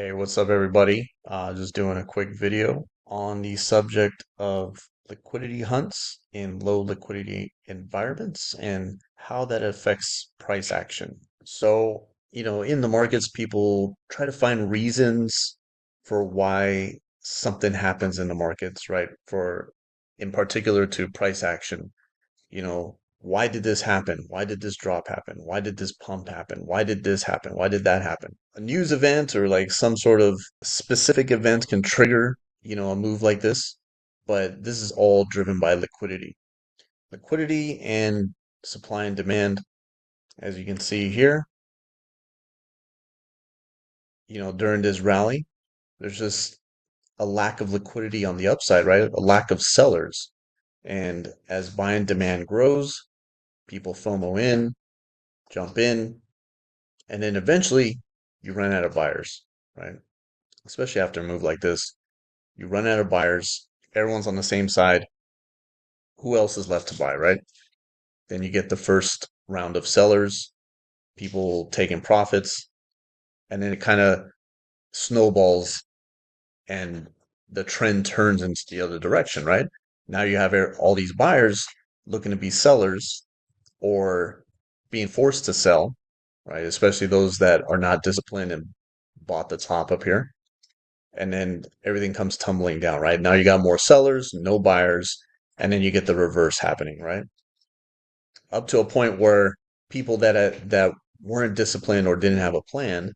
Hey, what's up, everybody? Just doing a quick video on the subject of liquidity hunts in low liquidity environments and how that affects price action. So, in the markets, people try to find reasons for why something happens in the markets, right? In particular, to price action. Why did this happen? Why did this drop happen? Why did this pump happen? Why did this happen? Why did that happen? A news event or like some sort of specific event can trigger, a move like this, but this is all driven by liquidity. Liquidity and supply and demand, as you can see here, during this rally, there's just a lack of liquidity on the upside, right? A lack of sellers. And as buy and demand grows, people FOMO in, jump in, and then eventually you run out of buyers, right? Especially after a move like this, you run out of buyers. Everyone's on the same side. Who else is left to buy, right? Then you get the first round of sellers, people taking profits, and then it kind of snowballs and the trend turns into the other direction, right? Now you have all these buyers looking to be sellers or being forced to sell, right? Especially those that are not disciplined and bought the top up here. And then everything comes tumbling down, right? Now you got more sellers, no buyers, and then you get the reverse happening, right? Up to a point where people that weren't disciplined or didn't have a plan,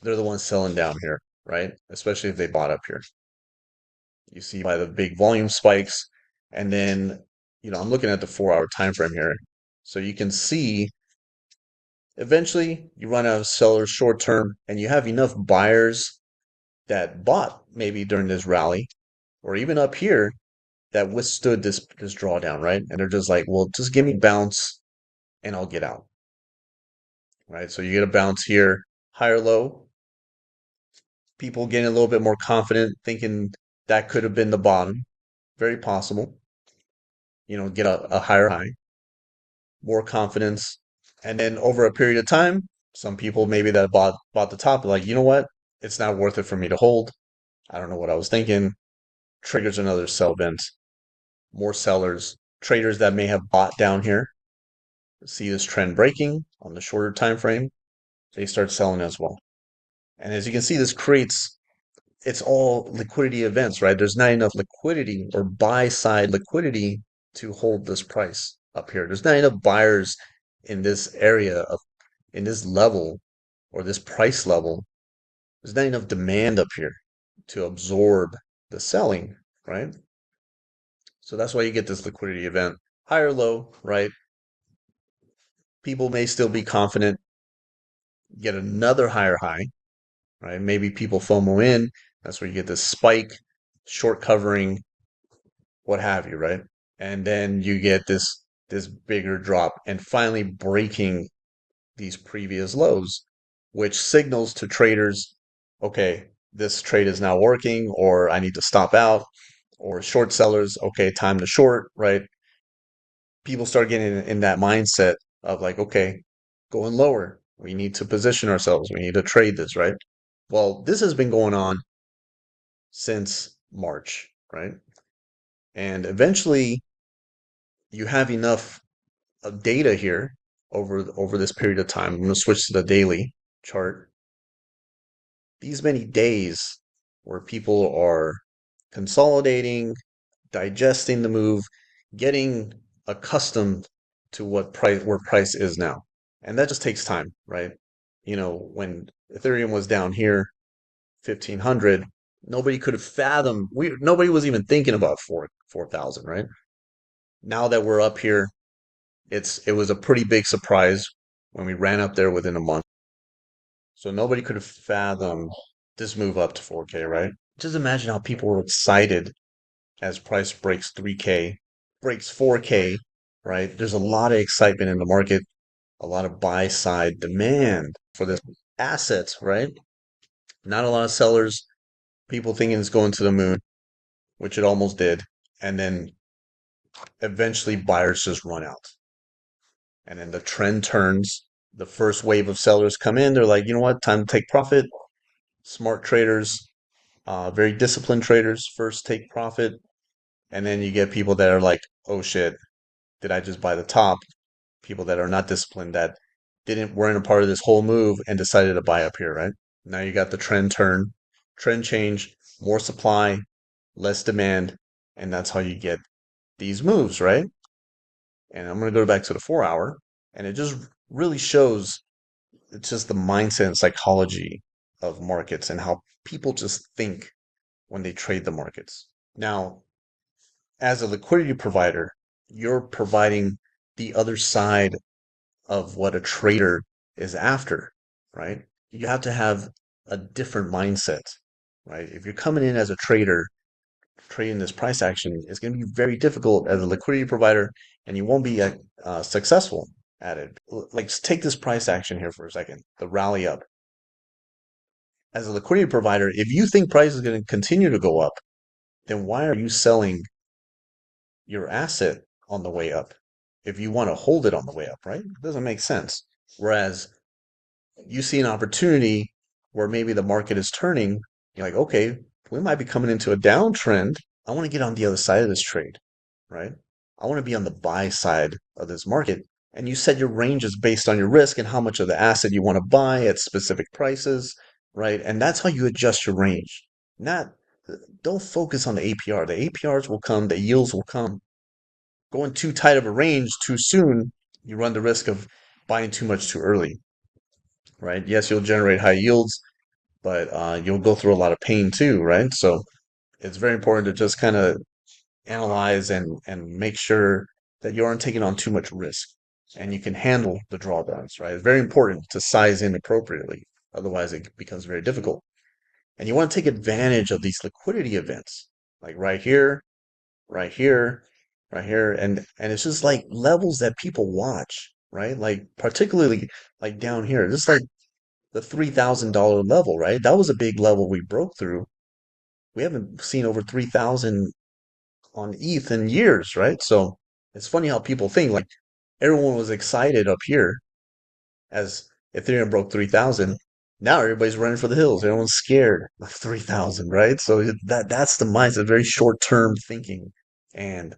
they're the ones selling down here, right? Especially if they bought up here. You see by the big volume spikes, and then I'm looking at the 4 hour time frame here, so you can see eventually you run out of sellers short term, and you have enough buyers that bought maybe during this rally or even up here that withstood this drawdown, right? And they're just like, well, just give me bounce and I'll get out, right? So you get a bounce here, higher low, people getting a little bit more confident, thinking that could have been the bottom, very possible. Get a higher high, more confidence, and then over a period of time, some people maybe that bought the top are like, you know what? It's not worth it for me to hold. I don't know what I was thinking. Triggers another sell event, more sellers, traders that may have bought down here see this trend breaking on the shorter time frame, they start selling as well. And as you can see, this creates it's all liquidity events, right? There's not enough liquidity or buy side liquidity to hold this price up here. There's not enough buyers in this area of in this level or this price level. There's not enough demand up here to absorb the selling, right? So that's why you get this liquidity event. High or low, right? People may still be confident, get another higher high, right? Maybe people FOMO in. That's where you get this spike, short covering, what have you, right? And then you get this bigger drop and finally breaking these previous lows, which signals to traders, okay, this trade is now working, or I need to stop out, or short sellers, okay, time to short, right? People start getting in that mindset of like, okay, going lower. We need to position ourselves. We need to trade this, right? Well, this has been going on since March, right? And eventually you have enough of data here over this period of time. I'm going to switch to the daily chart. These many days where people are consolidating, digesting the move, getting accustomed to where price is now. And that just takes time, right? When Ethereum was down here, 1500, nobody could have fathomed. Nobody was even thinking about 4,000, right? Now that we're up here, it was a pretty big surprise when we ran up there within a month. So nobody could have fathomed this move up to 4K, right? Just imagine how people were excited as price breaks 3K, breaks 4K, right? There's a lot of excitement in the market, a lot of buy side demand for this assets, right? Not a lot of sellers, people thinking it's going to the moon, which it almost did. And then eventually buyers just run out. And then the trend turns, The first wave of sellers come in, they're like, you know what, time to take profit. Smart traders, very disciplined traders first take profit, and then you get people that are like, oh shit, did I just buy the top? People that are not disciplined that didn't weren't a part of this whole move and decided to buy up here, right? Now you got the trend turn, trend change, more supply, less demand, and that's how you get these moves, right? And I'm going to go back to the 4 hour, and it just really shows it's just the mindset and psychology of markets and how people just think when they trade the markets. Now, as a liquidity provider, you're providing the other side of what a trader is after, right? You have to have a different mindset, right? If you're coming in as a trader, trading this price action, it's going to be very difficult as a liquidity provider, and you won't be successful at it. Like, take this price action here for a second, the rally up. As a liquidity provider, if you think price is going to continue to go up, then why are you selling your asset on the way up if you want to hold it on the way up, right? It doesn't make sense. Whereas you see an opportunity where maybe the market is turning, you're like, okay, we might be coming into a downtrend. I want to get on the other side of this trade, right? I want to be on the buy side of this market. And you set your ranges based on your risk and how much of the asset you want to buy at specific prices, right? And that's how you adjust your range. Not Don't focus on the APR. The APRs will come, the yields will come. Going too tight of a range too soon, you run the risk of buying too much too early, right? Yes, you'll generate high yields, but you'll go through a lot of pain too, right? So it's very important to just kind of analyze and make sure that you aren't taking on too much risk and you can handle the drawdowns, right? It's very important to size in appropriately. Otherwise, it becomes very difficult. And you want to take advantage of these liquidity events, like right here, right here, right here, and it's just like levels that people watch, right? Like particularly like down here, just like the $3,000 level, right? That was a big level we broke through. We haven't seen over 3,000 on ETH in years, right? So it's funny how people think like everyone was excited up here as Ethereum broke 3,000. Now everybody's running for the hills. Everyone's scared of 3,000, right? So that's the mindset, very short-term thinking. And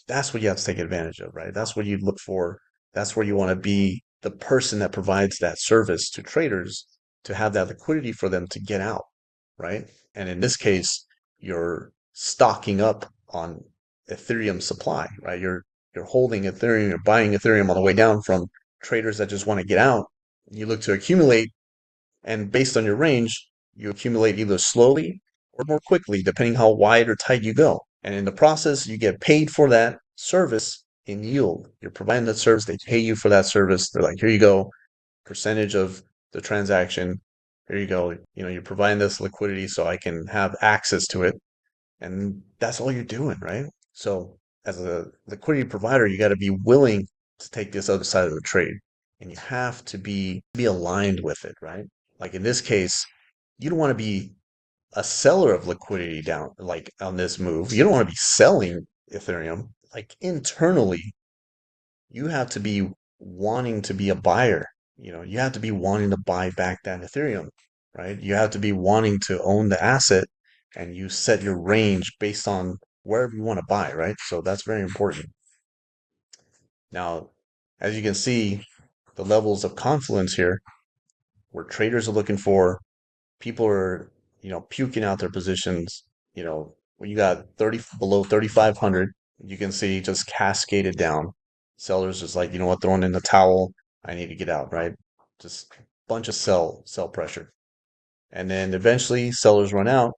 that's what you have to take advantage of, right? That's what you look for. That's where you want to be the person that provides that service to traders to have that liquidity for them to get out, right? And in this case, you're stocking up on Ethereum supply, right? You're holding Ethereum, you're buying Ethereum on the way down from traders that just want to get out. You look to accumulate, and based on your range, you accumulate either slowly or more quickly, depending how wide or tight you go. And in the process, you get paid for that service in yield. You're providing that service, they pay you for that service. They're like, here you go, percentage of the transaction. Here you go. You know, you're providing this liquidity so I can have access to it. And that's all you're doing, right? So as a liquidity provider, you got to be willing to take this other side of the trade. And you have to be aligned with it, right? Like in this case, you don't want to be a seller of liquidity down like on this move. You don't want to be selling Ethereum. Like internally, you have to be wanting to be a buyer. You know, you have to be wanting to buy back that Ethereum, right? You have to be wanting to own the asset and you set your range based on wherever you want to buy, right? So that's very important. Now, as you can see, the levels of confluence here, where traders are looking for, people are, puking out their positions, when you got 30 below 3,500, you can see just cascaded down. Sellers just like, you know what, throwing in the towel. I need to get out, right? Just bunch of sell pressure. And then eventually sellers run out.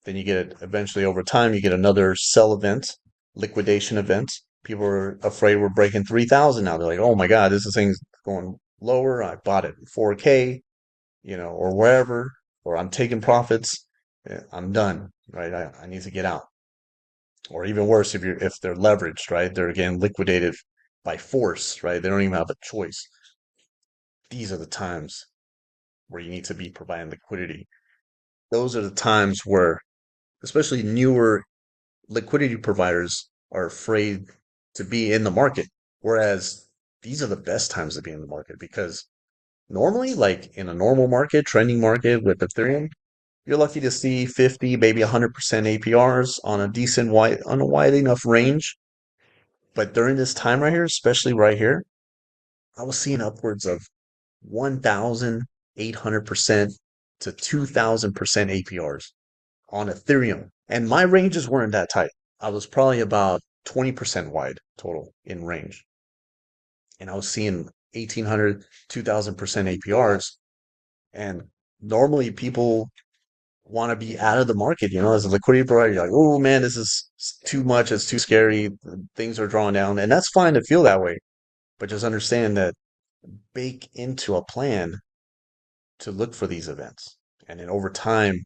Then you get eventually over time, you get another sell event, liquidation event. People are afraid we're breaking 3,000 now. They're like, oh my God, this thing's going lower. I bought it 4K, or wherever, or I'm taking profits. I'm done, right? I need to get out. Or even worse, if they're leveraged, right? They're again liquidated by force, right? They don't even have a choice. These are the times where you need to be providing liquidity. Those are the times where, especially newer liquidity providers, are afraid to be in the market. Whereas these are the best times to be in the market because normally, like in a normal market, trending market with Ethereum, you're lucky to see 50, maybe 100% APRs on a decent on a wide enough range. But during this time right here, especially right here, I was seeing upwards of 1,800% to 2,000% APRs on Ethereum. And my ranges weren't that tight. I was probably about 20% wide total in range. And I was seeing 1,800, 2,000% APRs. And normally people want to be out of the market, as a liquidity provider. You're like, oh man, this is too much. It's too scary. Things are drawn down. And that's fine to feel that way. But just understand that bake into a plan to look for these events. And then over time,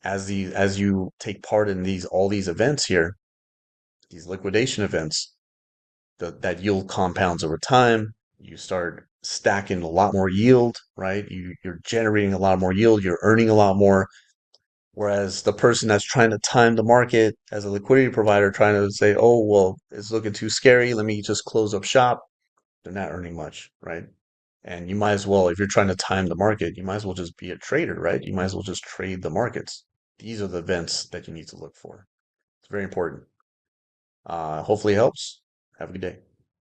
as you take part in all these events here, these liquidation events, that yield compounds over time. You start stacking a lot more yield, right? You're generating a lot more yield. You're earning a lot more. Whereas the person that's trying to time the market as a liquidity provider, trying to say, oh, well, it's looking too scary. Let me just close up shop. They're not earning much, right? And you might as well, if you're trying to time the market, you might as well just be a trader, right? You might as well just trade the markets. These are the events that you need to look for. It's very important. Hopefully it helps. Have a good day.